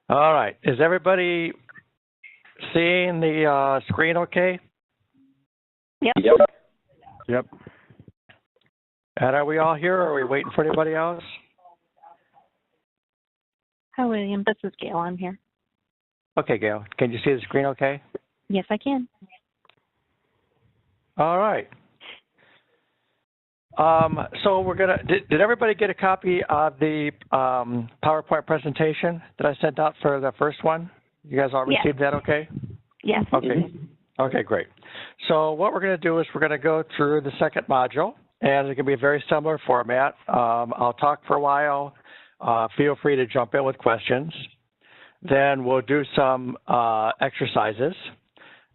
All right. Is everybody seeing the screen okay? Yep. Yep. And are we all here, or are we waiting for anybody else? Hi, William. This is Gail. I'm here. Okay, Gail. Can you see the screen okay? Yes, I can. All right. So we're going to, did everybody get a copy of the PowerPoint presentation that I sent out for the first one? You guys all received that okay? Yes. Okay. Okay, great. So what we're going to do is we're going to go through the second module, and it's going to be a very similar format. I'll talk for a while. Feel free to jump in with questions. Then we'll do some exercises,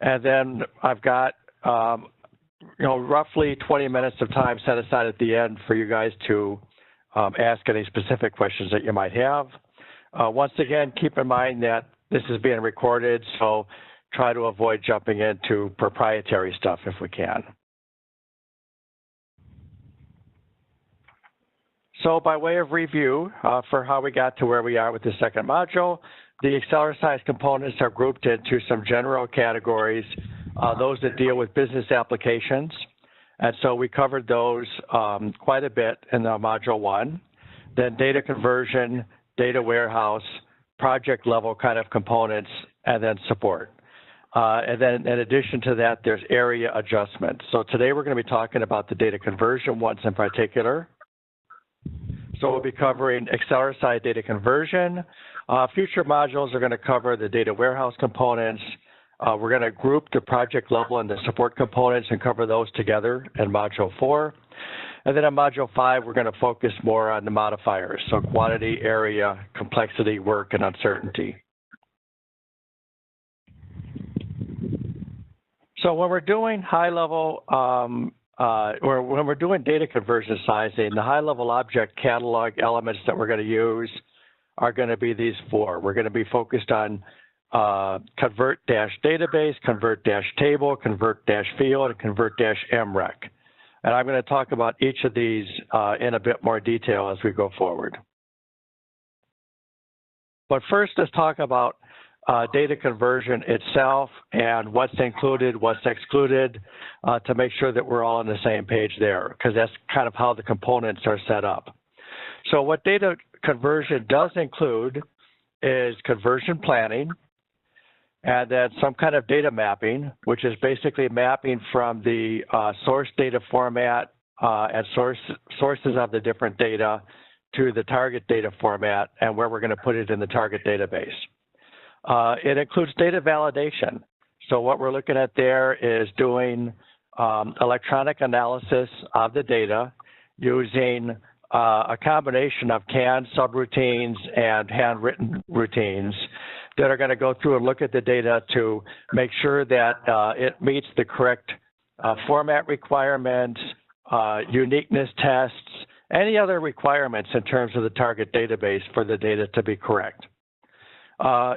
and then I've got roughly 20 minutes of time set aside at the end for you guys to ask any specific questions that you might have. Once again, keep in mind that this is being recorded, so try to avoid jumping into proprietary stuff if we can. So by way of review for how we got to where we are with the second module, the ExcelerSize components are grouped into some general categories, those that deal with business applications. And so we covered those quite a bit in the module 1. Then data conversion, data warehouse, project level kind of components, and then support. And then in addition to that, there's area adjustment. So today we're going to be talking about the data conversion ones in particular. So we'll be covering ExcelerSize data conversion. Future modules are going to cover the data warehouse components. We're going to group the project level and the support components and cover those together in module 4. And then in module 5, we're going to focus more on the modifiers, so quantity, area, complexity, work, and uncertainty. So when we're doing high-level, or when we're doing data conversion sizing, the high-level object catalog elements that we're going to use are going to be these 4. We're going to be focused on convert-database, convert-table, convert-field, and convert-mrec. And I'm going to talk about each of these in a bit more detail as we go forward. But first, let's talk about data conversion itself and what's included, what's excluded, to make sure that we're all on the same page there, because that's kind of how the components are set up. So what data conversion does include is conversion planning, and then some kind of data mapping, which is basically mapping from the source data format and sources of the different data to the target data format and where we're going to put it in the target database. It includes data validation. So what we're looking at there is doing electronic analysis of the data using a combination of canned subroutines and handwritten routines that are going to go through and look at the data to make sure that it meets the correct format requirements, uniqueness tests, any other requirements in terms of the target database for the data to be correct.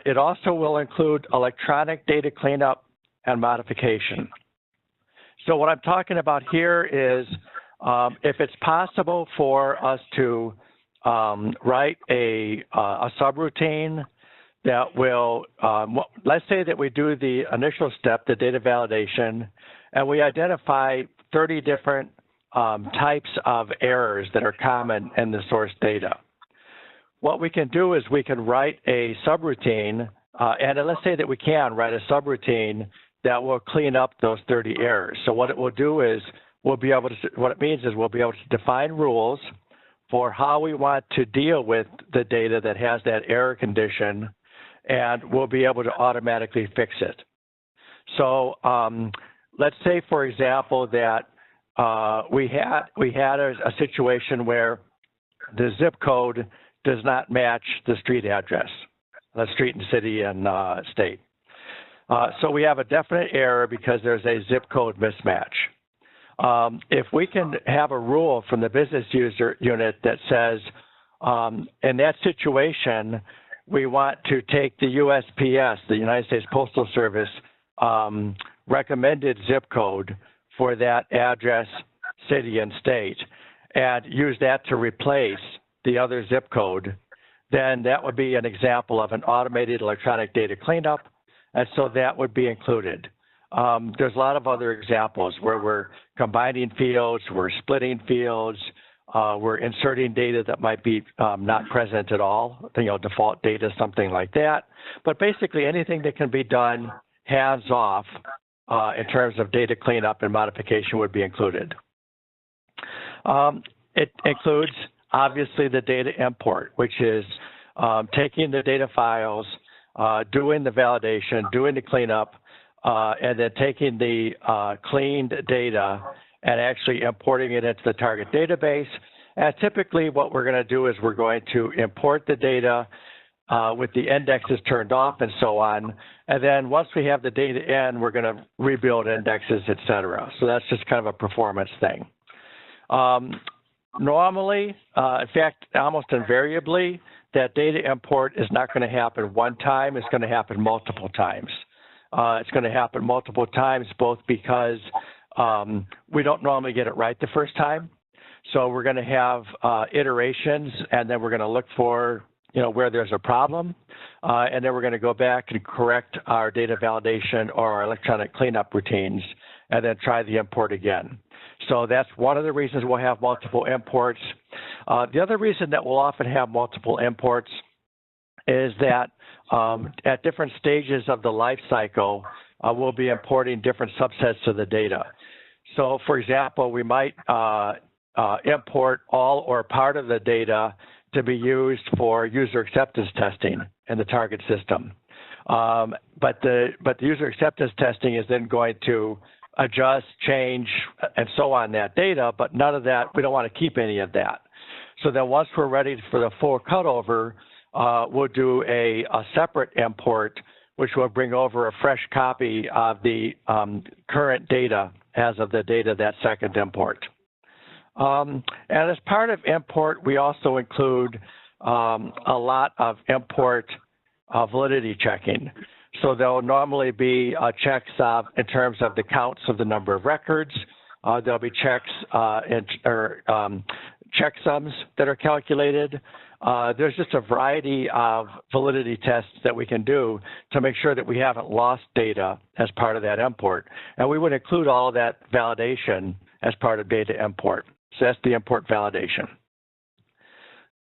It also will include electronic data cleanup and modification. So what I'm talking about here is if it's possible for us to write a subroutine that will, let's say that we do the initial step, the data validation, and we identify 30 different types of errors that are common in the source data. What we can do is we can write a subroutine, and let's say that we can write a subroutine that will clean up those 30 errors. So what it will do is we'll be able to, what it means is we'll be able to define rules for how we want to deal with the data that has that error condition, and we'll be able to automatically fix it. So let's say, for example, that we had a situation where the zip code does not match the street address, the street and city and state. So we have a definite error because there's a zip code mismatch. If we can have a rule from the business user unit that says, in that situation, we want to take the USPS, the United States Postal Service, recommended zip code for that address, city, and state, and use that to replace the other zip code, then that would be an example of an automated electronic data cleanup, and so that would be included. There's a lot of other examples where we're combining fields, we're splitting fields, we're inserting data that might be not present at all, default data, something like that. But basically anything that can be done hands-off in terms of data cleanup and modification would be included. It includes, obviously, the data import, which is taking the data files, doing the validation, doing the cleanup, and then taking the cleaned data and actually importing it into the target database. And typically what we're going to do is we're going to import the data with the indexes turned off and so on. And then once we have the data in, we're going to rebuild indexes, et cetera. So that's just kind of a performance thing. Normally, in fact, almost invariably, that data import is not going to happen one time. It's going to happen multiple times. It's going to happen multiple times, both because we don't normally get it right the first time. So we're going to have iterations, and then we're going to look for, where there's a problem. And then we're going to go back and correct our data validation or our electronic cleanup routines, and then try the import again. So that's one of the reasons we'll have multiple imports. The other reason that we'll often have multiple imports is that at different stages of the life cycle, we'll be importing different subsets of the data. So for example, we might import all or part of the data to be used for user acceptance testing in the target system. But the user acceptance testing is then going to adjust, change, and so on that data, but none of that, we don't want to keep any of that. So then once we're ready for the full cutover, we'll do a separate import, which will bring over a fresh copy of the current data as of the date of that second import. And as part of import, we also include a lot of import validity checking. So there'll normally be checks in terms of the counts of the number of records. There'll be checks checksums that are calculated. There's just a variety of validity tests that we can do to make sure that we haven't lost data as part of that import. And we would include all of that validation as part of data import. So that's the import validation.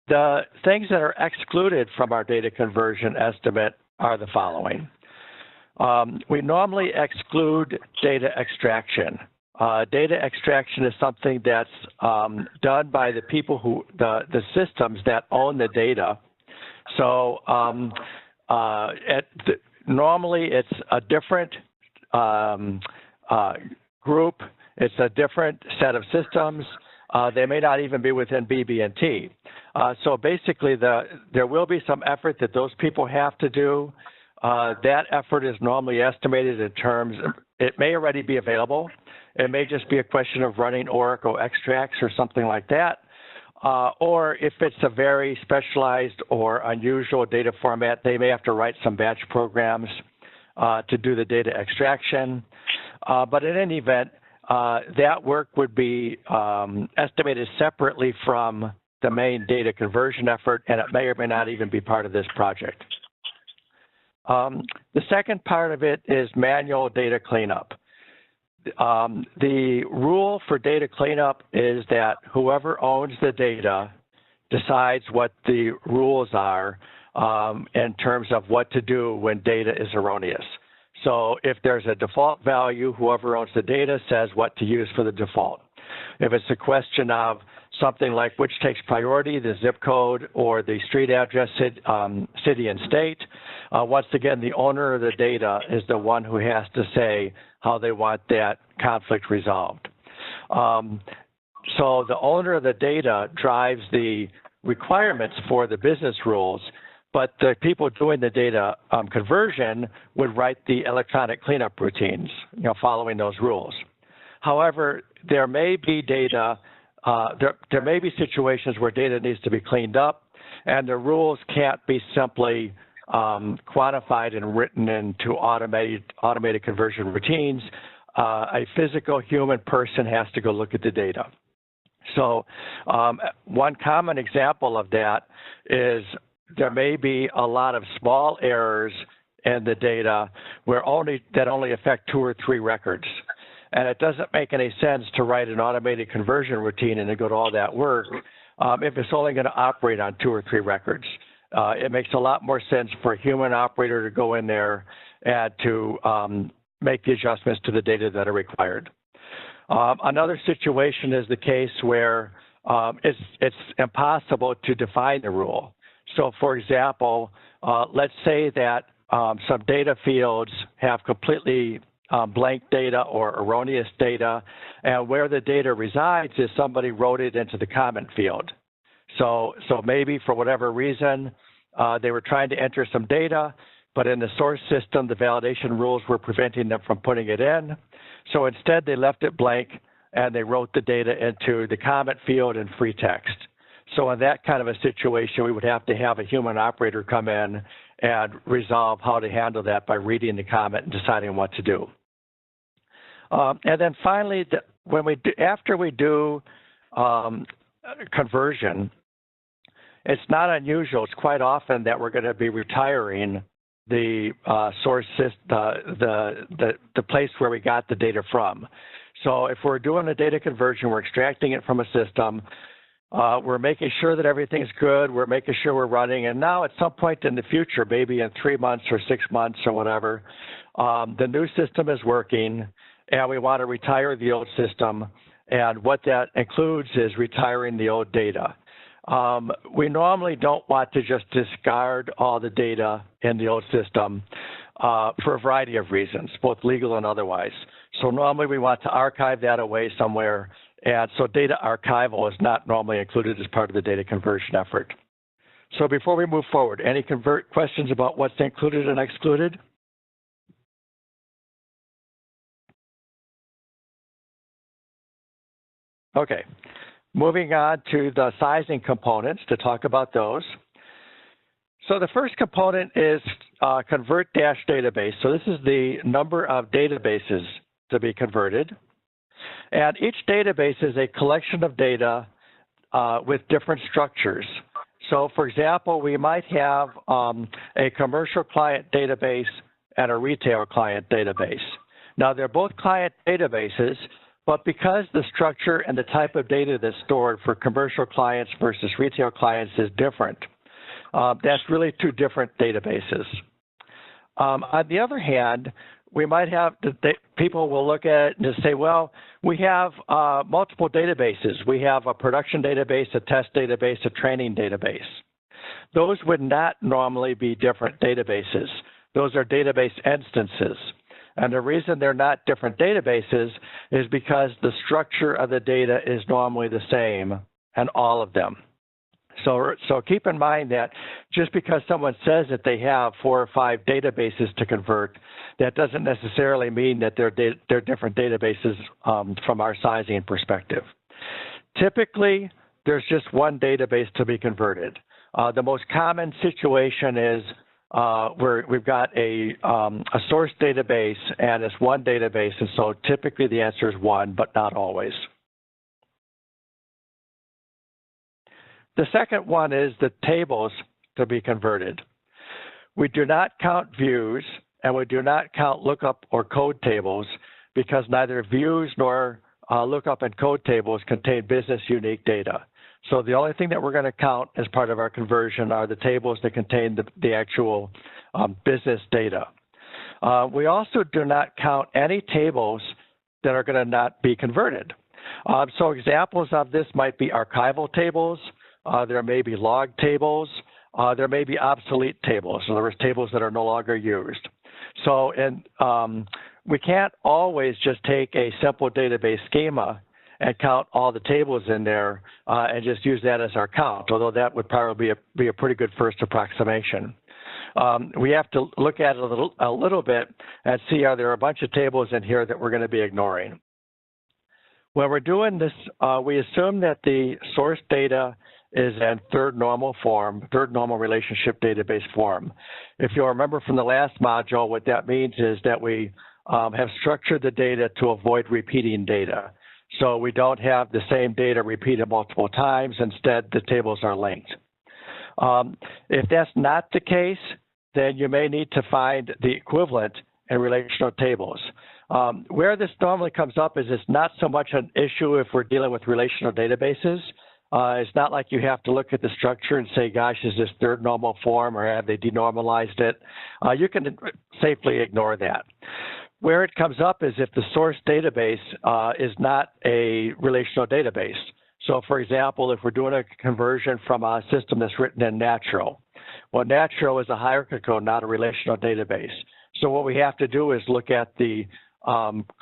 The things that are excluded from our data conversion estimate are the following. We normally exclude data extraction. Data extraction is something that's done by the people the systems that own the data. So normally it's a different group. It's a different set of systems. They may not even be within BB&T. So basically, there will be some effort that those people have to do. That effort is normally estimated in terms of, it may already be available. It may just be a question of running Oracle extracts or something like that. Or if it's a very specialized or unusual data format, they may have to write some batch programs to do the data extraction. But in any event, that work would be estimated separately from the main data conversion effort, and it may or may not even be part of this project. The second part of it is manual data cleanup. The rule for data cleanup is that whoever owns the data decides what the rules are in terms of what to do when data is erroneous. So if there's a default value, whoever owns the data says what to use for the default. If it's a question of something like which takes priority, the zip code or the street address, city and state, once again, the owner of the data is the one who has to say how they want that conflict resolved. So the owner of the data drives the requirements for the business rules, but the people doing the data conversion would write the electronic cleanup routines, following those rules. However, there may be data, there may be situations where data needs to be cleaned up, and the rules can't be simply quantified and written into automated conversion routines. A physical human person has to go look at the data. So one common example of that is there may be a lot of small errors in the data that only affect 2 or 3 records. And it doesn't make any sense to write an automated conversion routine and to go to all that work if it's only going to operate on 2 or 3 records. It makes a lot more sense for a human operator to go in there and to make the adjustments to the data that are required. Another situation is the case where it's impossible to define the rule. So, for example, let's say that some data fields have completely blank data or erroneous data, and where the data resides is somebody wrote it into the comment field. So maybe for whatever reason, they were trying to enter some data, but in the source system, the validation rules were preventing them from putting it in. So instead, they left it blank, and they wrote the data into the comment field in free text. So in that kind of a situation, we would have to have a human operator come in and resolve how to handle that by reading the comment and deciding what to do. And then finally, after we do conversion, it's not unusual. It's quite often that we're going to be retiring the source system, the place where we got the data from. So if we're doing a data conversion, we're extracting it from a system. We're making sure that everything's good. We're making sure we're running. And now at some point in the future, maybe in 3 months or 6 months or whatever, the new system is working, and we want to retire the old system. And what that includes is retiring the old data. We normally don't want to just discard all the data in the old system for a variety of reasons, both legal and otherwise. So normally we want to archive that away somewhere, and so data archival is not normally included as part of the data conversion effort. So before we move forward, any questions about what's included and excluded? Okay, moving on to the sizing components to talk about those. So the first component is convert-database. So this is the number of databases to be converted. And each database is a collection of data with different structures. So for example, we might have a commercial client database and a retail client database. Now they're both client databases, but because the structure and the type of data that's stored for commercial clients versus retail clients is different, that's really 2 different databases. On the other hand, we might have, people will look at it and say, well, we have multiple databases. We have a production database, a test database, a training database. Those would not normally be different databases. Those are database instances. And the reason they're not different databases is because the structure of the data is normally the same in all of them. So keep in mind that just because someone says that they have 4 or 5 databases to convert, that doesn't necessarily mean that they're different databases from our sizing perspective. Typically, there's just one database to be converted. The most common situation is where we've got a source database and it's one database, and so typically the answer is 1, but not always. The second one is the tables to be converted. We do not count views, and we do not count lookup or code tables because neither views nor lookup and code tables contain business unique data. So the only thing that we're going to count as part of our conversion are the tables that contain the actual business data. We also do not count any tables that are going to not be converted. So examples of this might be archival tables. There may be log tables. There may be obsolete tables. So there are tables that are no longer used. So we can't always just take a simple database schema and count all the tables in there and just use that as our count, although that would probably be a pretty good first approximation. We have to look at it a little bit and see, are there a bunch of tables in here that we're going to be ignoring? When we're doing this, we assume that the source data is in third normal relationship database form. If you'll remember from the last module, what that means is that we have structured the data to avoid repeating data. So we don't have the same data repeated multiple times. Instead, the tables are linked. If that's not the case, then you may need to find the equivalent in relational tables. Where this normally comes up is it's not so much an issue if we're dealing with relational databases. It's not like you have to look at the structure and say, gosh, is this third normal form or have they denormalized it? You can safely ignore that. Where it comes up is if the source database is not a relational database. So for example, if we're doing a conversion from a system that's written in natural, well, natural is a hierarchical, not a relational database. So what we have to do is look at the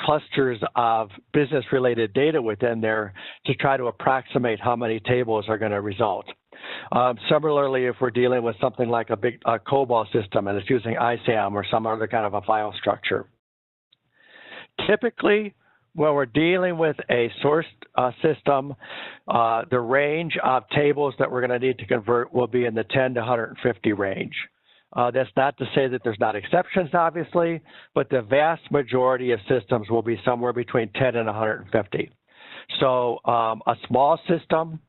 clusters of business-related data within there to try to approximate how many tables are going to result. Similarly, if we're dealing with something like a big COBOL system and it's using ISAM or some other kind of a file structure. Typically, when we're dealing with a source system, the range of tables that we're going to need to convert will be in the 10 to 150 range. That's not to say that there's not exceptions, obviously, but the vast majority of systems will be somewhere between 10 and 150. So a small system,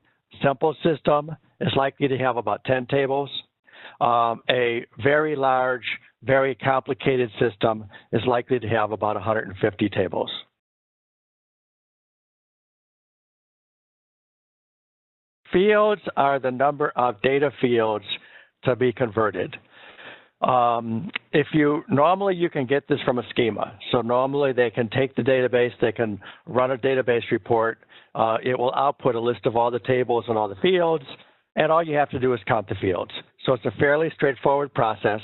simple system, is likely to have about 10 tables. A very large, very complicated system is likely to have about 150 tables. Fields are the number of data fields to be converted. Normally you can get this from a schema. So normally they can take the database, they can run a database report. It will output a list of all the tables and all the fields, and all you have to do is count the fields. So it's a fairly straightforward process,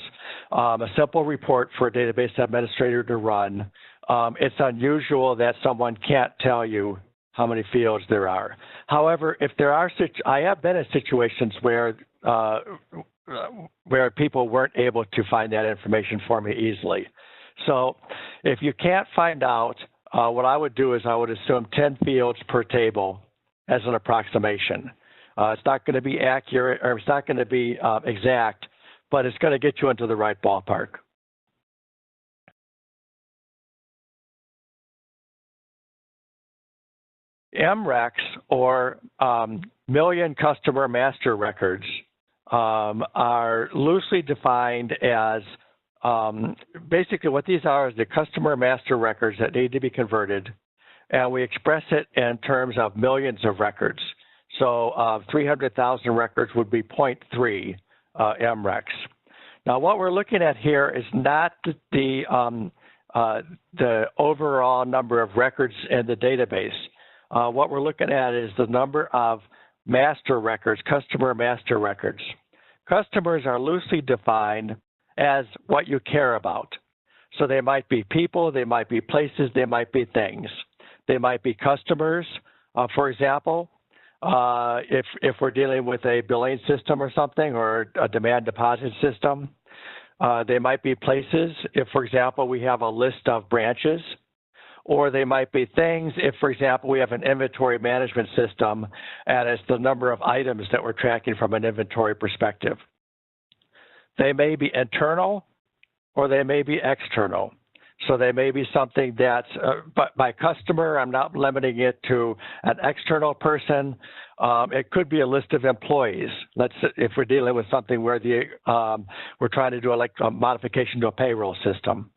a simple report for a database administrator to run. It's unusual that someone can't tell you how many fields there are. However, if there are, I have been in situations where people weren't able to find that information for me easily. So if you can't find out, what I would do is I would assume 10 fields per table as an approximation. It's not going to be accurate, or it's not going to be exact, but it's going to get you into the right ballpark. MRECs, or Million Customer Master Records, are loosely defined as basically what these are is the customer master records that need to be converted, and we express it in terms of millions of records. So 300,000 records would be 0.3 MRECs. Now what we're looking at here is not the overall number of records in the database. What we're looking at is the number of master records, customer master records. Customers are loosely defined as what you care about. So they might be people, they might be places, they might be things. They might be customers. For example, if we're dealing with a billing system or something, or a demand deposit system, they might be places. If, for example, we have a list of branches. Or they might be things if, for example, we have an inventory management system and it's the number of items that we're tracking from an inventory perspective. They may be internal or they may be external. So they may be something that's, but by customer, I'm not limiting it to an external person. It could be a list of employees. If we're dealing with something where we're trying to do a modification to a payroll system.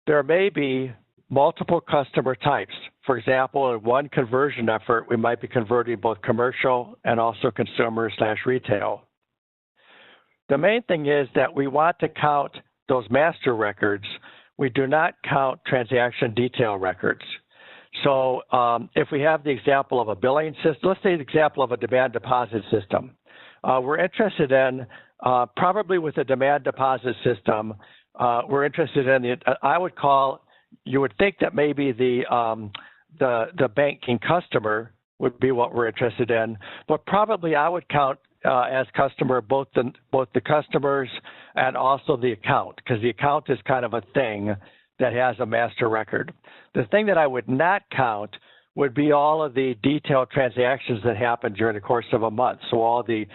There may be multiple customer types. For example, in one conversion effort, we might be converting both commercial and also consumer/retail. The main thing is that we want to count those master records. We do not count transaction detail records. So if we have the example of a billing system, let's say the example of a demand deposit system. We're interested in, probably with a demand deposit system, we're interested in you would think that maybe the banking customer would be what we're interested in, but probably I would count as customer both the customers and also the account, because the account is kind of a thing that has a master record. The thing that I would not count would be all of the detailed transactions that happen during the course of a month, so all the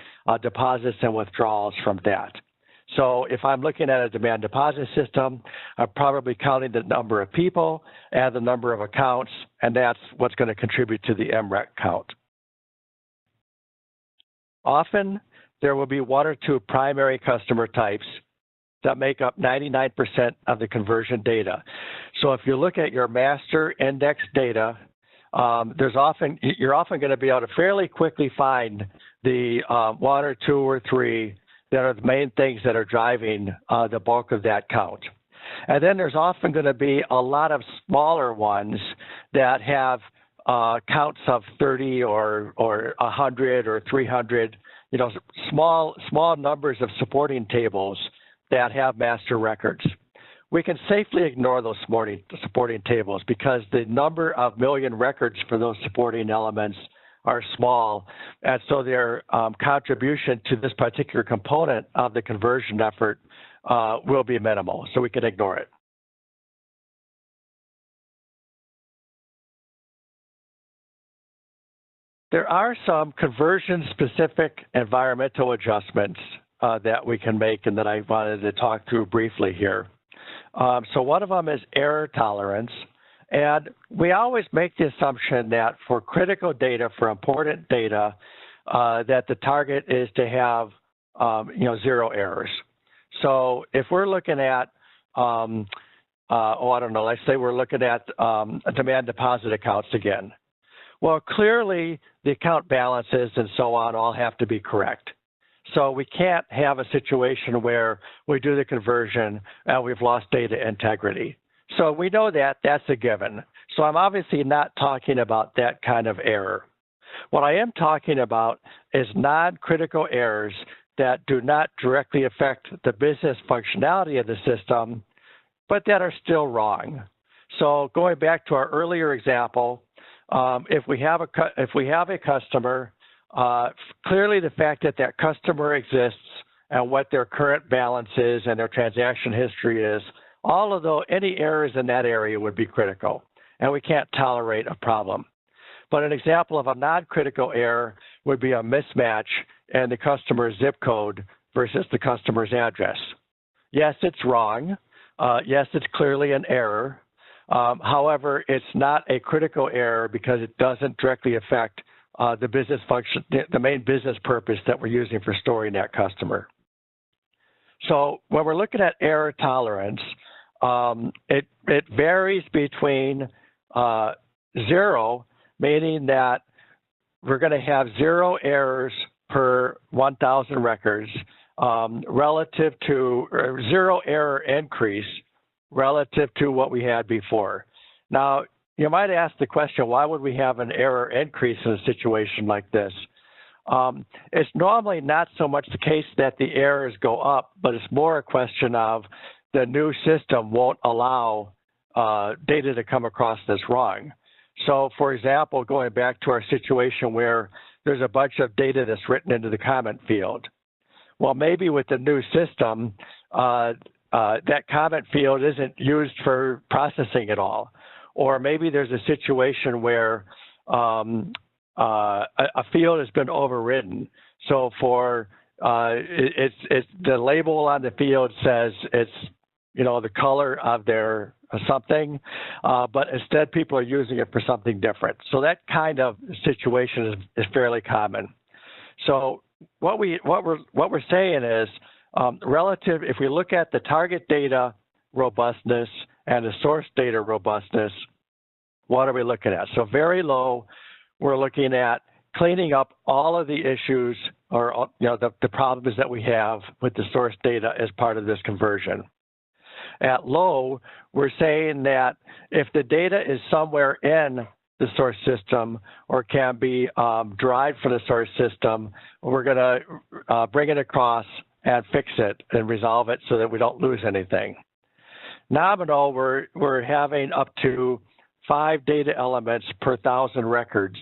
deposits and withdrawals from that. So if I'm looking at a demand deposit system, I'm probably counting the number of people and the number of accounts, and that's what's going to contribute to the MREC count. Often, there will be one or two primary customer types that make up 99% of the conversion data. So if you look at your master index data, you're often going to be able to fairly quickly find the one or two or three that are the main things that are driving the bulk of that count. And then there's often going to be a lot of smaller ones that have counts of 30 or 100 or 300, small numbers of supporting tables that have master records. We can safely ignore those supporting tables because the number of million records for those supporting elements are small, and so their contribution to this particular component of the conversion effort will be minimal, so we can ignore it. There are some conversion-specific environmental adjustments that we can make and that I wanted to talk through briefly here. So one of them is error tolerance. And we always make the assumption that for critical data, for important data, that the target is to have, zero errors. So if we're looking at, let's say we're looking at demand deposit accounts again. Well, clearly the account balances and so on all have to be correct. So we can't have a situation where we do the conversion and we've lost data integrity. So we know that that's a given. So I'm obviously not talking about that kind of error. What I am talking about is non-critical errors that do not directly affect the business functionality of the system, but that are still wrong. So going back to our earlier example, if we have a customer, clearly the fact that that customer exists and what their current balance is and their transaction history is, any errors in that area would be critical, and we can't tolerate a problem. But an example of a non-critical error would be a mismatch in the customer's zip code versus the customer's address. Yes, it's wrong. Yes, it's clearly an error. However, it's not a critical error because it doesn't directly affect the business function, the main business purpose that we're using for storing that customer. So when we're looking at error tolerance, it varies between 0, meaning that we're going to have 0 errors per 1,000 records, relative to 0 error increase relative to what we had before. Now, you might ask the question, why would we have an error increase in a situation like this? It's normally not so much the case that the errors go up, but it's more a question of the new system won't allow data to come across as wrong. So, for example, going back to our situation where there's a bunch of data that's written into the comment field. Well, maybe with the new system, that comment field isn't used for processing at all. Or maybe there's a situation where a field has been overridden. So for the label on the field says it's the color of their something, but instead people are using it for something different. So that kind of situation is fairly common. So what we're saying is if we look at the target data robustness and the source data robustness, what are we looking at? So very low, we're looking at cleaning up all of the issues or the problems that we have with the source data as part of this conversion. At low, we're saying that if the data is somewhere in the source system or can be derived from the source system, we're going to bring it across and fix it and resolve it so that we don't lose anything. Nominal, we're having up to 5 data elements per 1,000 records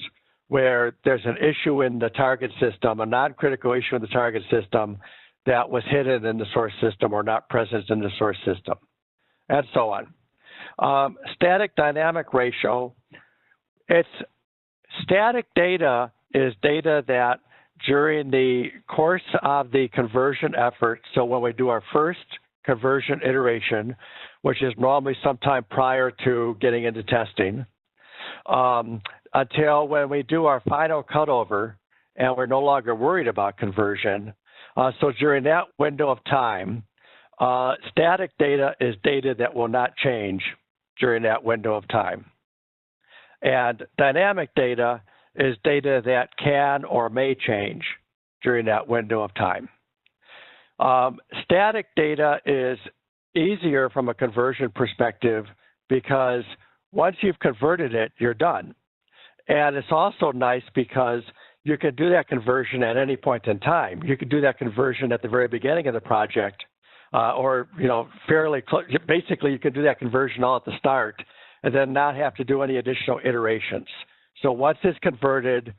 where there's an issue in the target system, a non-critical issue in the target system that was hidden in the source system or not present in the source system, and so on. Static dynamic ratio, static data is data that during the course of the conversion effort, so when we do our first conversion iteration, which is normally sometime prior to getting into testing, until when we do our final cutover and we're no longer worried about conversion, So during that window of time, static data is data that will not change during that window of time. And dynamic data is data that can or may change during that window of time. Static data is easier from a conversion perspective because once you've converted it, you're done. And it's also nice because you can do that conversion at any point in time. You can do that conversion at the very beginning of the project, or fairly close. Basically, you can do that conversion all at the start, and then not have to do any additional iterations. So once it's converted,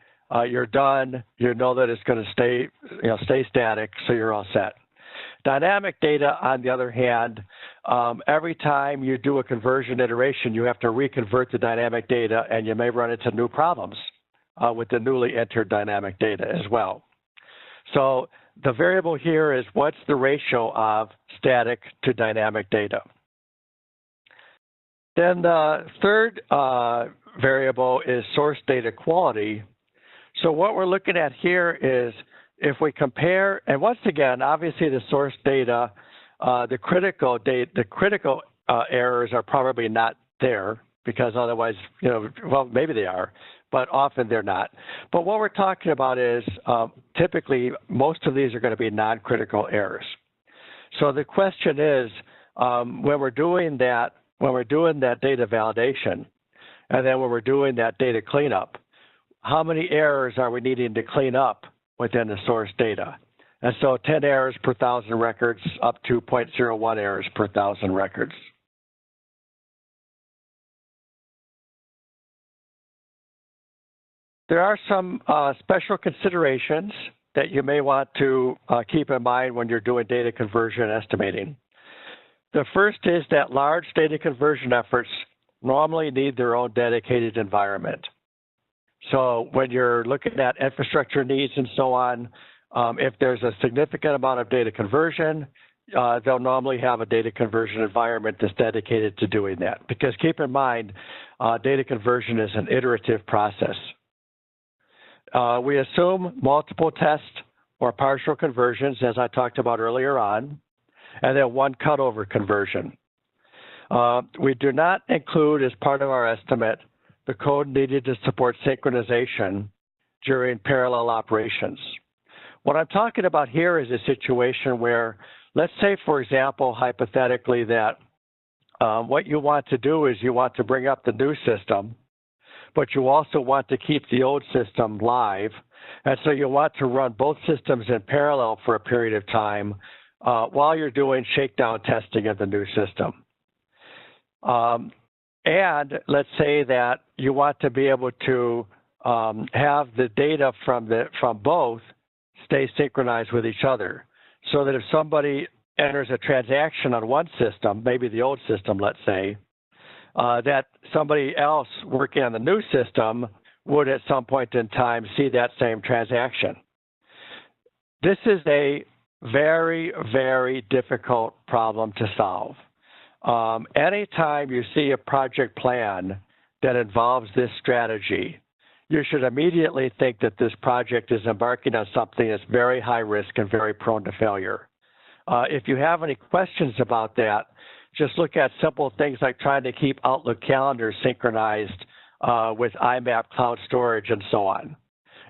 you're done. You know that it's going to stay static, so you're all set. Dynamic data, on the other hand, every time you do a conversion iteration, you have to reconvert the dynamic data, and you may run into new problems with the newly entered dynamic data as well. So the variable here is what's the ratio of static to dynamic data. Then the third variable is source data quality. So what we're looking at here is if we compare, and once again, obviously the source data, the critical errors are probably not there because otherwise, well, maybe they are, but often they're not. But what we're talking about is typically most of these are going to be non-critical errors. So the question is, when we're doing that data validation, and then when we're doing that data cleanup, how many errors are we needing to clean up within the source data? And so 10 errors per 1,000 records up to 0.01 errors per 1,000 records. There are some special considerations that you may want to keep in mind when you're doing data conversion estimating. The first is that large data conversion efforts normally need their own dedicated environment. So when you're looking at infrastructure needs and so on, if there's a significant amount of data conversion, they'll normally have a data conversion environment that's dedicated to doing that. Because keep in mind, data conversion is an iterative process. We assume multiple test or partial conversions, as I talked about earlier on, and then one cutover conversion. We do not include as part of our estimate the code needed to support synchronization during parallel operations. What I'm talking about here is a situation where, let's say, for example, hypothetically, that what you want to do is you want to bring up the new system, but you also want to keep the old system live. And so you want to run both systems in parallel for a period of time while you're doing shakedown testing of the new system. And let's say that you want to be able to have the data from both stay synchronized with each other, so that if somebody enters a transaction on one system, maybe the old system, let's say, that somebody else working on the new system would at some point in time see that same transaction. This is a very, very difficult problem to solve. Anytime you see a project plan that involves this strategy, you should immediately think that this project is embarking on something that's very high risk and very prone to failure. If you have any questions about that, just look at simple things like trying to keep Outlook calendars synchronized with IMAP cloud storage and so on.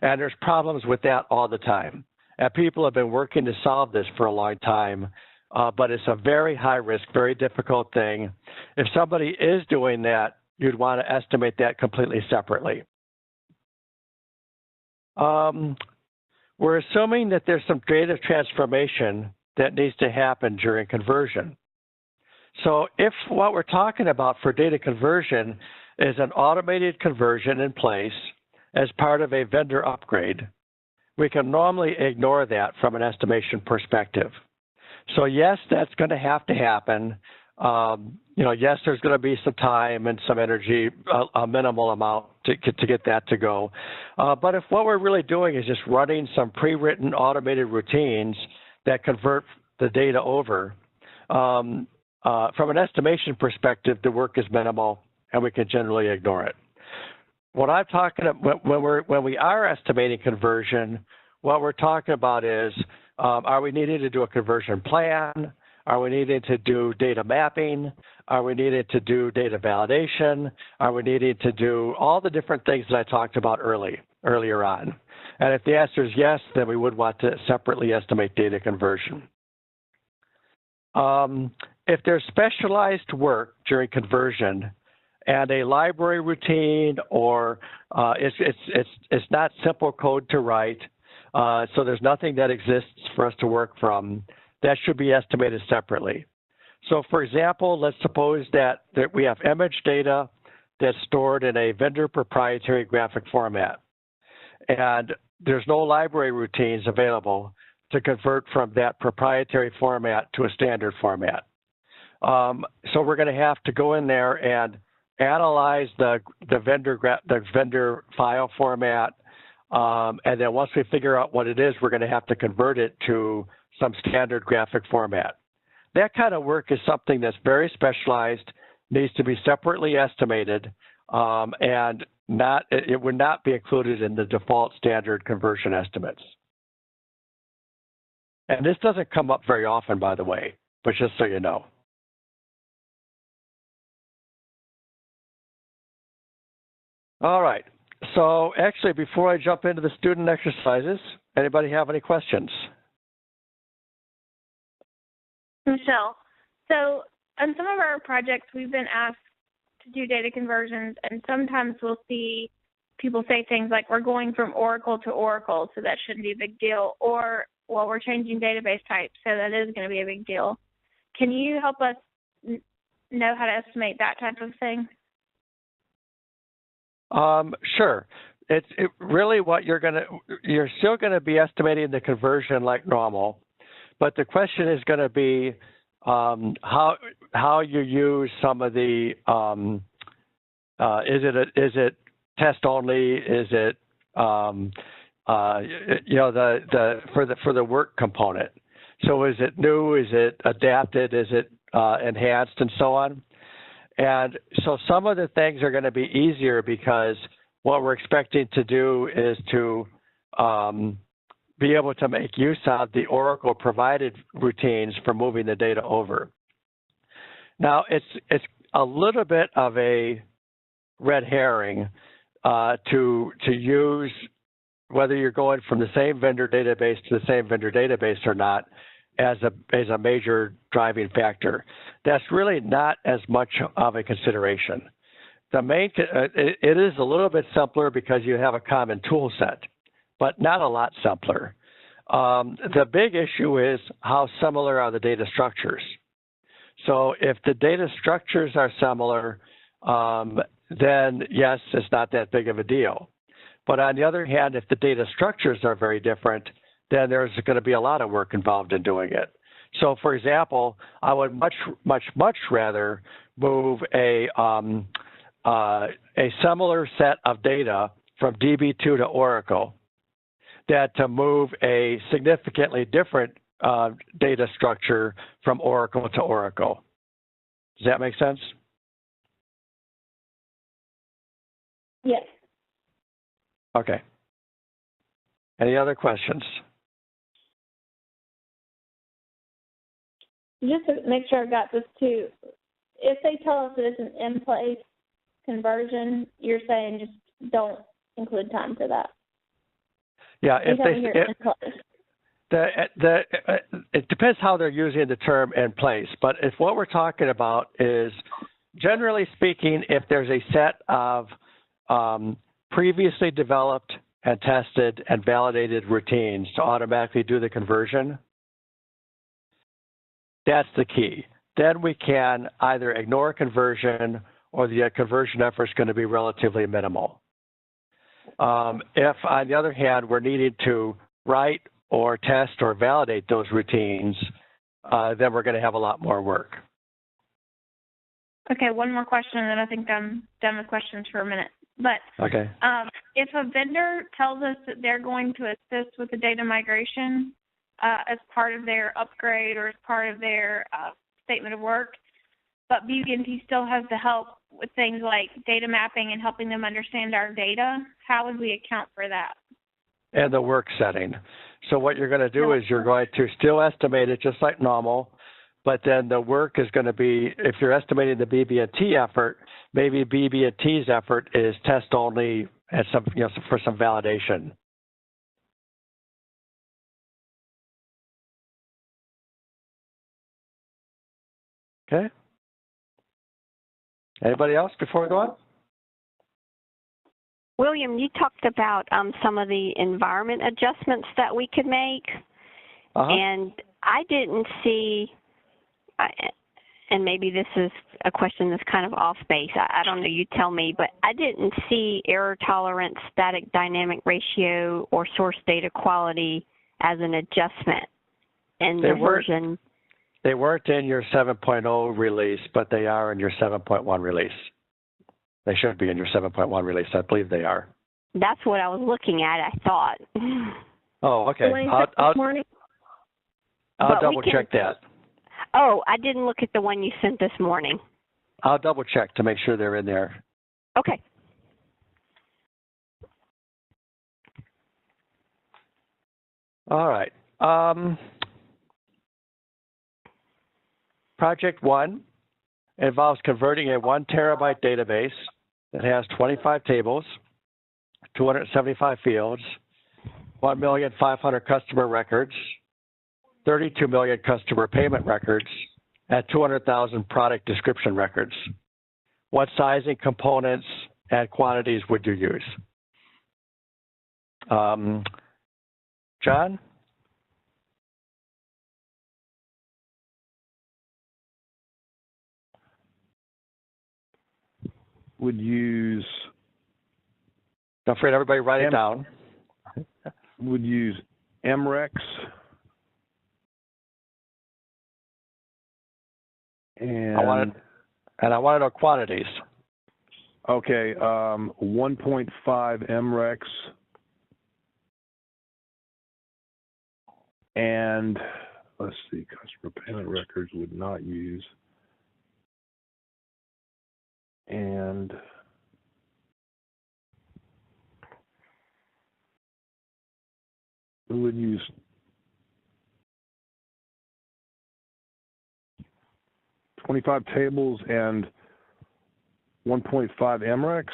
And there's problems with that all the time. And people have been working to solve this for a long time, but it's a very high risk, very difficult thing. If somebody is doing that, you'd want to estimate that completely separately. We're assuming that there's some data transformation that needs to happen during conversion. So if what we're talking about for data conversion is an automated conversion in place as part of a vendor upgrade, we can normally ignore that from an estimation perspective. So yes, that's going to have to happen. Yes, there's going to be some time and some energy, a minimal amount to get that to go. But if what we're really doing is just running some pre-written automated routines that convert the data over, from an estimation perspective, the work is minimal and we can generally ignore it. What I'm talking about, when we are estimating conversion, what we're talking about is, are we needing to do a conversion plan? Are we needing to do data mapping? Are we needing to do data validation? Are we needing to do all the different things that I talked about earlier on? And if the answer is yes, then we would want to separately estimate data conversion. If there's specialized work during conversion and a library routine, or it's not simple code to write, so there's nothing that exists for us to work from, that should be estimated separately. So for example, let's suppose that we have image data that's stored in a vendor proprietary graphic format, and there's no library routines available to convert from that proprietary format to a standard format. So we're going to have to go in there and analyze the vendor file format, and then once we figure out what it is, we're going to have to convert it to some standard graphic format. That kind of work is something that's very specialized, needs to be separately estimated, and it would not be included in the default standard conversion estimates. And this doesn't come up very often, by the way, but just so you know. All right, so actually before I jump into the student exercises, anybody have any questions? Michelle, so on some of our projects, we've been asked to do data conversions, and sometimes we'll see people say things like, we're going from Oracle to Oracle, so that shouldn't be a big deal, or, well, we're changing database type, so that is going to be a big deal. Can you help us know how to estimate that type of thing? Sure. Really what you're still going to be estimating the conversion like normal, but the question is going to be how you use some of the, is it test only? Is it, you know, for the work component? So is it new? Is it adapted? Is it enhanced and so on? And so some of the things are going to be easier because what we're expecting to do is to be able to make use of the Oracle provided routines for moving the data over. Now, it's a little bit of a red herring to use whether you're going from the same vendor database to the same vendor database or not as a major driving factor. That's really not as much of a consideration. It is a little bit simpler because you have a common tool set, but not a lot simpler. The big issue is how similar are the data structures. So if the data structures are similar, then yes, it's not that big of a deal. But on the other hand, if the data structures are very different, then there's going to be a lot of work involved in doing it. So for example, I would much rather move a similar set of data from DB2 to Oracle than to move a significantly different data structure from Oracle to Oracle. Does that make sense? Yes. Okay. Any other questions? Just to make sure I've got this too, if they tell us that it's an in-place conversion, you're saying just don't include time for that. Yeah, it depends how they're using the term in place, but if what we're talking about is, generally speaking, if there's a set of previously developed and tested and validated routines to automatically do the conversion, that's the key. Then we can either ignore conversion or the conversion effort is going to be relatively minimal. If, on the other hand, we're needing to write or test or validate those routines, then we're going to have a lot more work. Okay, one more question, and then I think I'm done with questions for a minute. But okay. If a vendor tells us that they're going to assist with the data migration as part of their upgrade or as part of their statement of work, but BB&T still has to help with things like data mapping and helping them understand our data, how would we account for that? and the work setting. So what you're going to do is you're going to still estimate it just like normal, but then the work is going to be, if you're estimating the BB&T effort, maybe BB&T's effort is test only and some, for some validation. Okay. Anybody else before we go on? William, you talked about some of the environment adjustments that we could make, and I didn't see, and maybe this is a question that's kind of off base, I don't know, you tell me, but I didn't see error tolerance, static dynamic ratio, or source data quality as an adjustment in the version. They weren't in your 7.0 release, but they are in your 7.1 release. They should be in your 7.1 release. I believe they are. That's what I was looking at, I thought. Oh, okay. I'll double check that. Oh, I didn't look at the one you sent this morning. I'll double check to make sure they're in there. Okay. All right. Project 1 involves converting a 1 terabyte database that has 25 tables, 275 fields, 1,500,000 customer records, 32 million customer payment records, and 200,000 product description records. What sizing, components, and quantities would you use? John? Would use. Don't forget, everybody write it down. Would use MREX and I want to know quantities. Okay, 1.5 MREX and let's see, customer payment records would not use. And we would use 25 tables and 1.5 MREX.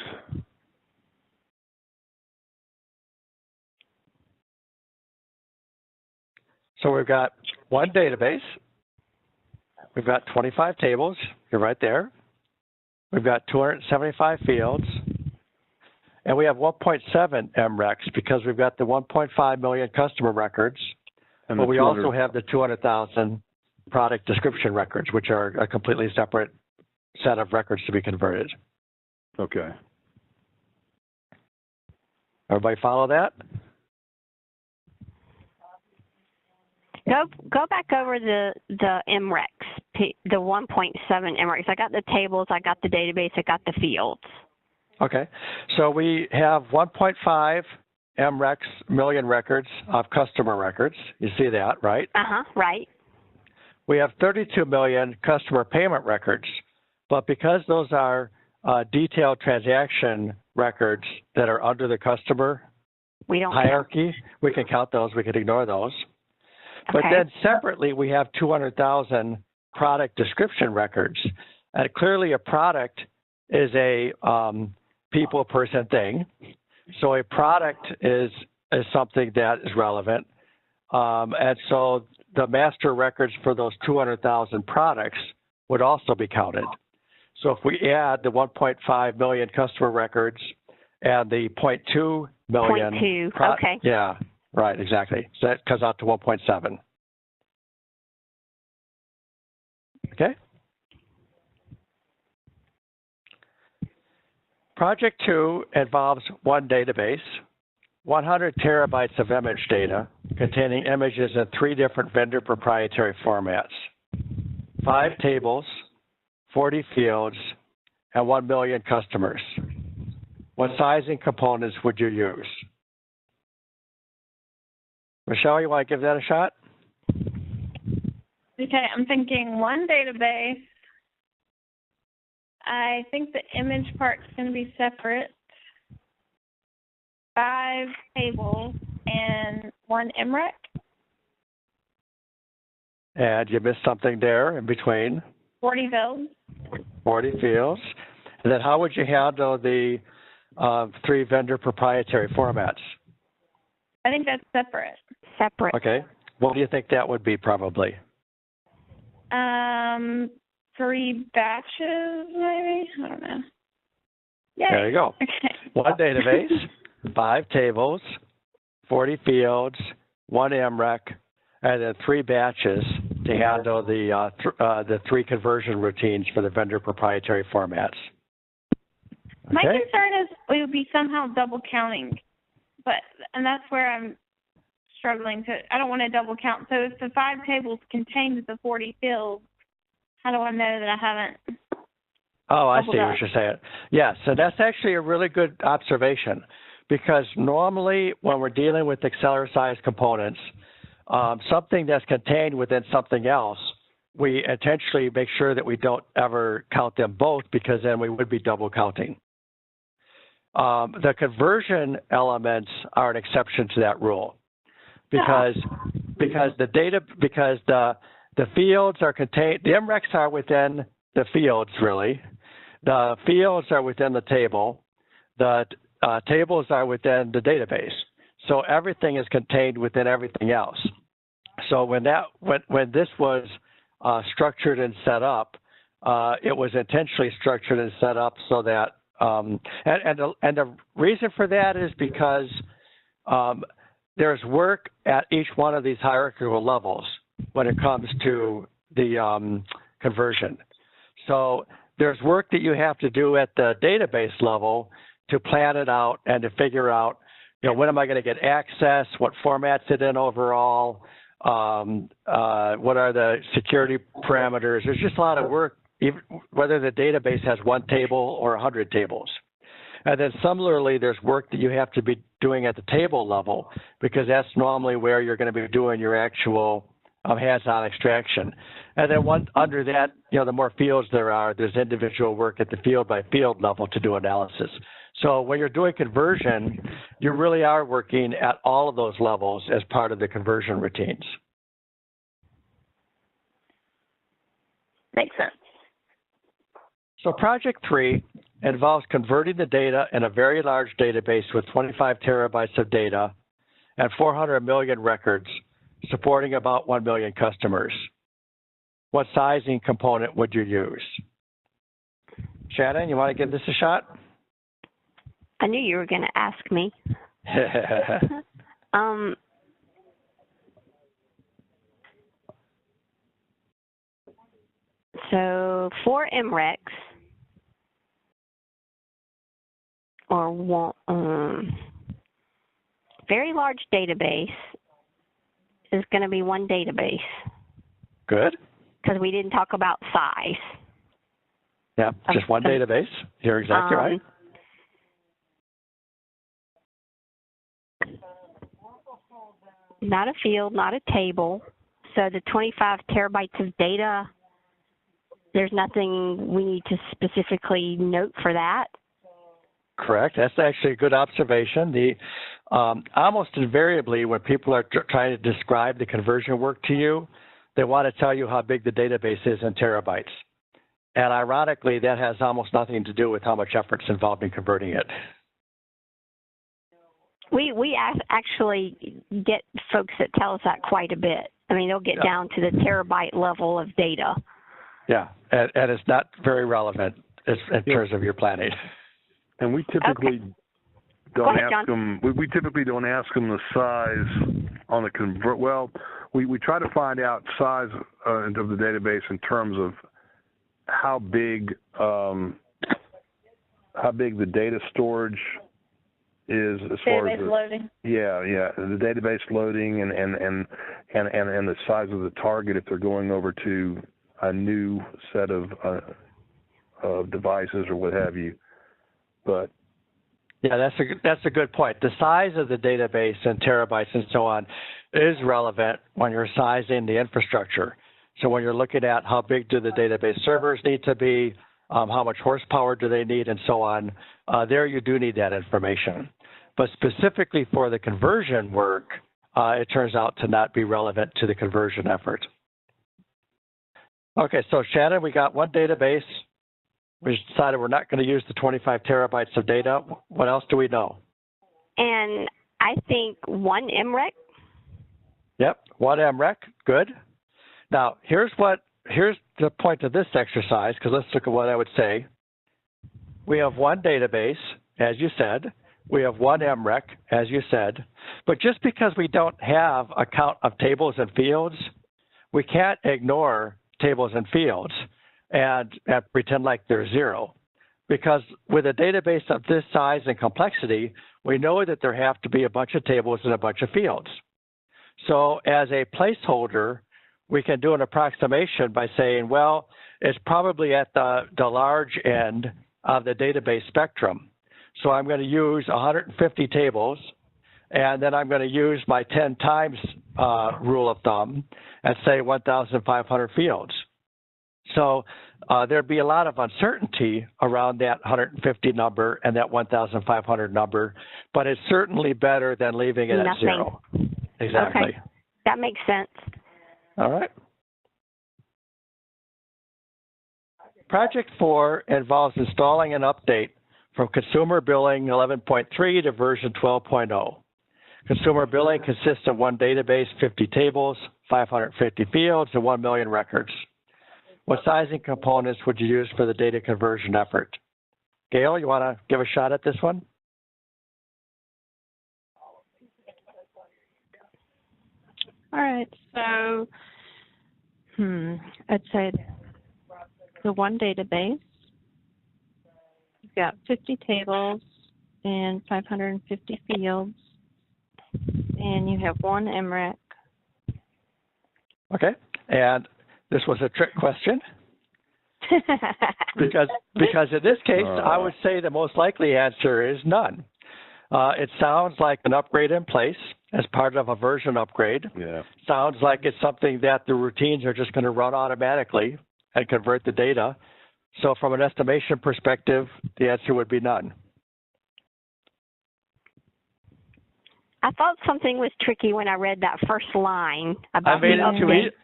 So we've got one database. We've got 25 tables. You're right there. We've got 275 fields. And we have 1.7 MREX because we've got the 1.5 million customer records. But we also have the 200,000 product description records, which are a completely separate set of records to be converted. Okay. Everybody follow that? Go back over the MREX, the 1.7 MREX. I got the tables, I got the database, I got the fields. Okay. So we have 1.5 MREX million records of customer records. You see that, right? Right. We have 32 million customer payment records, but because those are detailed transaction records that are under the customer hierarchy, we can count those, we can ignore those. Okay. But then separately, we have 200,000 product description records. And clearly a product is a people, person, thing. So a product is something that is relevant. And so the master records for those 200,000 products would also be counted. So if we add the 1.5 million customer records and the 0.2 million. 0.2, okay. Yeah, right, exactly. So that comes out to 1.7. Okay? Project 2 involves one database, 100 terabytes of image data containing images in 3 different vendor proprietary formats, 5 tables, 40 fields, and 1 million customers. What sizing components would you use? Michelle, you want to give that a shot? Okay, I'm thinking one database. I think the image part's going to be separate. 5 tables and 1 MREC. And you missed something there in between. 40 fields. 40 fields. And then how would you handle the 3 vendor proprietary formats? I think that's separate. Separate. Okay. What do you think that would be probably? 3 batches, maybe? I don't know. Yay. There you go. Okay. 1 database, 5 tables, 40 fields, 1 MREC, and then 3 batches to handle the 3 conversion routines for the vendor proprietary formats. Okay? My concern is we would be somehow double counting, and that's where I'm struggling to. I don't want to double count. So if the 5 tables contained the 40 fields, how do I know that I haven't? Oh, I see what you're saying. Yes, so that's actually a really good observation, because normally when we're dealing with ExcelerSize components, something that's contained within something else, we intentionally make sure that we don't ever count them both, because then we would be double counting. The conversion elements are an exception to that rule, because the fields are contained. The MRECs are within the fields, really. The fields are within the table. The tables are within the database. So everything is contained within everything else. So when this was structured and set up, it was intentionally structured and set up so that, and the reason for that is because there's work at each one of these hierarchical levels when it comes to the conversion. So there's work that you have to do at the database level to plan it out and to figure out, when am I going to get access, what format's it in overall, what are the security parameters. There's just a lot of work, even whether the database has 1 table or 100 tables. And then similarly, there's work that you have to be doing at the table level, because that's normally where you're going to be doing your actual hands-on extraction. And then under that, the more fields there's individual work at the field-by-field level to do analysis. So when you're doing conversion, you really are working at all of those levels as part of the conversion routines. Makes sense. So project 3 involves converting the data in a very large database with 25 terabytes of data and 400 million records, supporting about 1 million customers. What sizing component would you use? Shannon, you want to give this a shot? I knew you were going to ask me. So 4 MRECs, or one, very large database is going to be 1 database. Good. Because we didn't talk about size. Yeah, just 1 database. You're exactly right. Not a field, not a table. So the 25 terabytes of data, there's nothing we need to specifically note for that. Correct. That's actually a good observation. Almost invariably, when people are trying to describe the conversion work to you, they want to tell you how big the database is in terabytes. And ironically, that has almost nothing to do with how much effort's involved in converting it. We actually get folks that tell us that quite a bit. I mean, they'll get down to the terabyte level of data. Yeah, and it's not very relevant in terms of your planning. And we typically don't ask them. We typically don't ask them the size on the convert. Well, we try to find out size of the database in terms of how big the data storage is as far as loading. Yeah, the database loading and the size of the target if they're going over to a new set of devices or what have you. But yeah, that's a good point. The size of the database in terabytes and so on is relevant when you're sizing the infrastructure. So when you're looking at how big do the database servers need to be, how much horsepower do they need, and so on, there you do need that information. but specifically for the conversion work, it turns out to not be relevant to the conversion effort. Okay, so Shannon, we got one database. We decided we're not going to use the 25 terabytes of data. What else do we know? And I think one MREC. Yep, one MREC, good. Now, here's the point of this exercise, because let's look at what I would say. We have one database, as you said. We have one MREC, as you said. But just because we don't have a count of tables and fields, we can't ignore tables and fields and pretend like they're zero. Because with a database of this size and complexity, we know that there have to be a bunch of tables and a bunch of fields. So as a placeholder, we can do an approximation by saying, well, it's probably at the large end of the database spectrum. So I'm going to use 150 tables, and then I'm going to use my 10 times rule of thumb and say 1,500 fields. So there'd be a lot of uncertainty around that 150 number and that 1,500 number, but it's certainly better than leaving it at zero. Exactly. Okay. That makes sense. All right. Project 4 involves installing an update from Consumer Billing 11.3 to version 12.0. Consumer Billing consists of one database, 50 tables, 550 fields, and 1 million records. What sizing components would you use for the data conversion effort? Gail, you want to give a shot at this one? All right, so I'd say the one database, you've got 50 tables and 550 fields, and you have one MREC. Okay, and this was a trick question. because in this case, I would say the most likely answer is none. It sounds like an upgrade in place as part of a version upgrade. Yeah. Sounds like it's something that the routines are just going to run automatically and convert the data. So from an estimation perspective, the answer would be none. I thought something was tricky when I read that first line about I made the it too update. easy.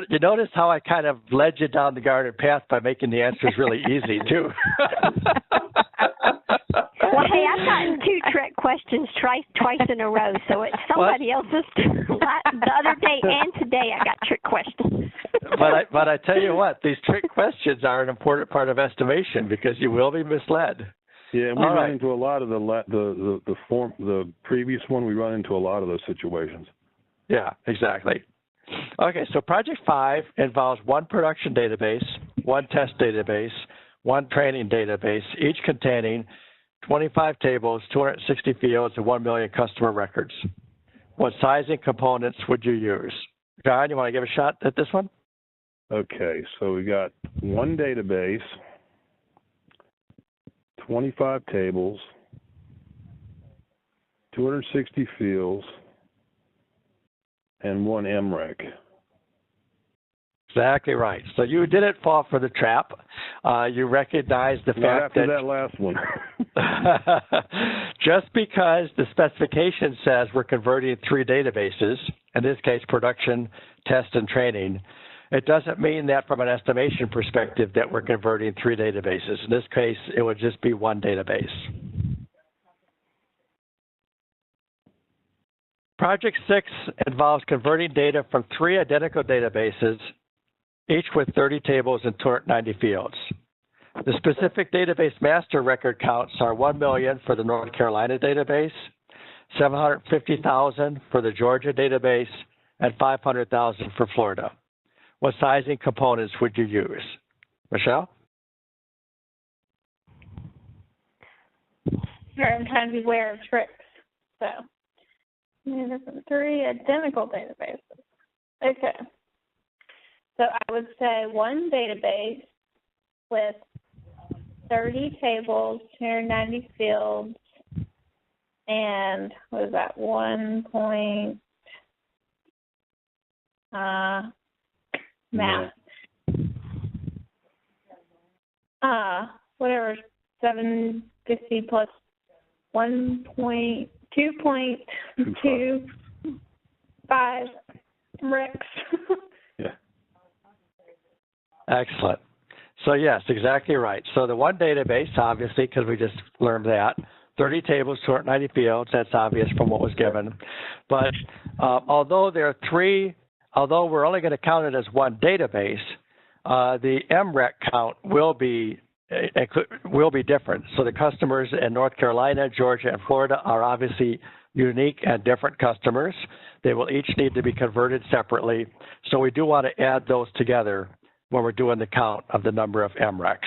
You notice how I kind of led you down the garden path by making the answers really easy, too. Well, hey, I've gotten two trick questions twice in a row, so it's somebody else's. The other day and today I got trick questions. But I tell you what, these trick questions are an important part of estimation because you will be misled. Yeah, and we run into a lot of the previous one. We run into a lot of those situations. Yeah, exactly. Okay, so Project 5 involves one production database, one test database, one training database, each containing 25 tables, 260 fields, and 1 million customer records. What sizing components would you use? John, you want to give a shot at this one? Okay, so we got one database, 25 tables, 260 fields, and one MREC. Exactly right. So you didn't fall for the trap. You recognize the fact after that last one. Just because the specification says we're converting 3 databases, in this case production, test, and training, it doesn't mean that from an estimation perspective that we're converting 3 databases. In this case, it would just be one database. Project 6 involves converting data from 3 identical databases, each with 30 tables and 290 fields. The specific database master record counts are 1 million for the North Carolina database, 750,000 for the Georgia database, and 500,000 for Florida. What sizing components would you use? Michelle? Sure, I'm trying to be aware of tricks. So, 3 identical databases. Okay. So I would say one database with 30 tables, 290 fields, and what is that, math. Whatever, 750 plus 1.2.25 MRECs. Yeah. Excellent. So yes, exactly right. So the one database, obviously, because we just learned that, 30 tables, 290 fields, that's obvious from what was given. But although we're only going to count it as one database, the MREC count will be different. So the customers in North Carolina, Georgia, and Florida are obviously unique and different customers. They will each need to be converted separately. So we do want to add those together when we're doing the count of the number of MRECs.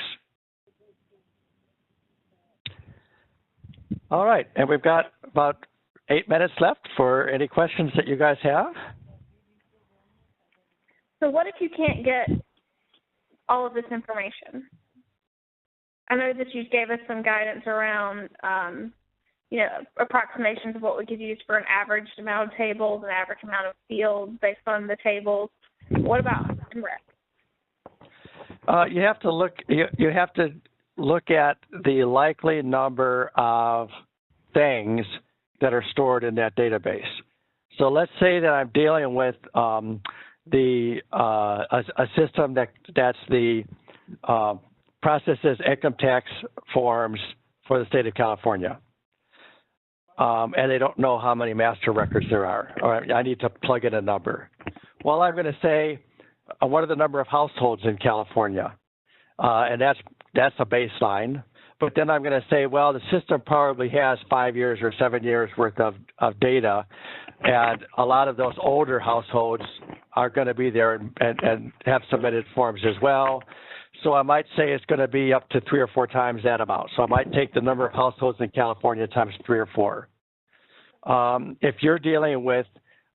All right, and we've got about 8 minutes left for any questions that you guys have. So what if you can't get all of this information? I know that you gave us some guidance around, approximations of what we could use for an average amount of tables, an average amount of fields based on the tables. What about MREC? You have to look. You have to look at the likely number of things that are stored in that database. So let's say that I'm dealing with a system that's the processes income tax forms for the state of California, and they don't know how many master records there are. Or I need to plug in a number. Well, I'm going to say, what are the number of households in California? And that's a baseline. But then I'm going to say, well, the system probably has 5 years or 7 years worth of data, and a lot of those older households are going to be there and have submitted forms as well. So I might say it's going to be up to 3 or 4 times that amount. So I might take the number of households in California times 3 or 4. If you're dealing with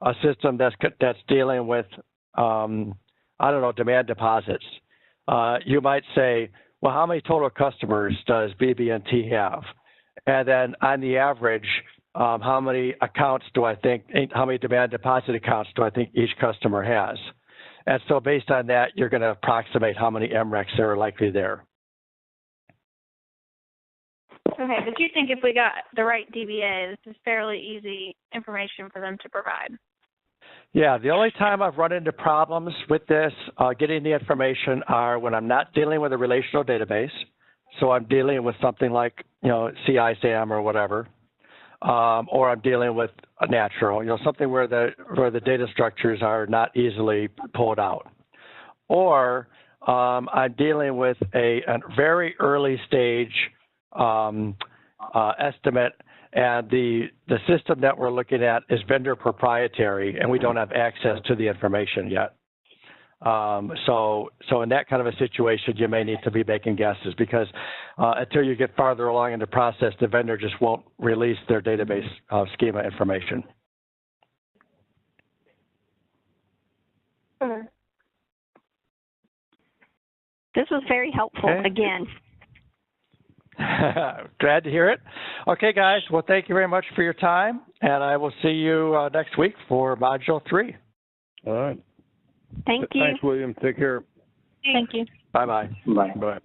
a system that's dealing with demand deposits, you might say, well, how many total customers does BB&T have? And then on the average, how many demand deposit accounts do I think each customer has? And so based on that, you're going to approximate how many MRECs are likely there. Okay, but you think if we got the right DBA, this is fairly easy information for them to provide? Yeah, the only time I've run into problems with this, getting the information, are when I'm not dealing with a relational database. So I'm dealing with something like, CISAM or whatever, or I'm dealing with a natural, something where the data structures are not easily pulled out. Or I'm dealing with a very early stage estimate, and the system that we're looking at is vendor proprietary, and we don't have access to the information yet. So in that kind of a situation, you may need to be making guesses, because until you get farther along in the process, the vendor just won't release their database schema information. This was very helpful, again. Glad to hear it. Okay, guys. Well, thank you very much for your time, and I will see you next week for Module 3. All right. Thank you. Thanks, William. Take care. Thank you. Bye-bye. Bye. Bye.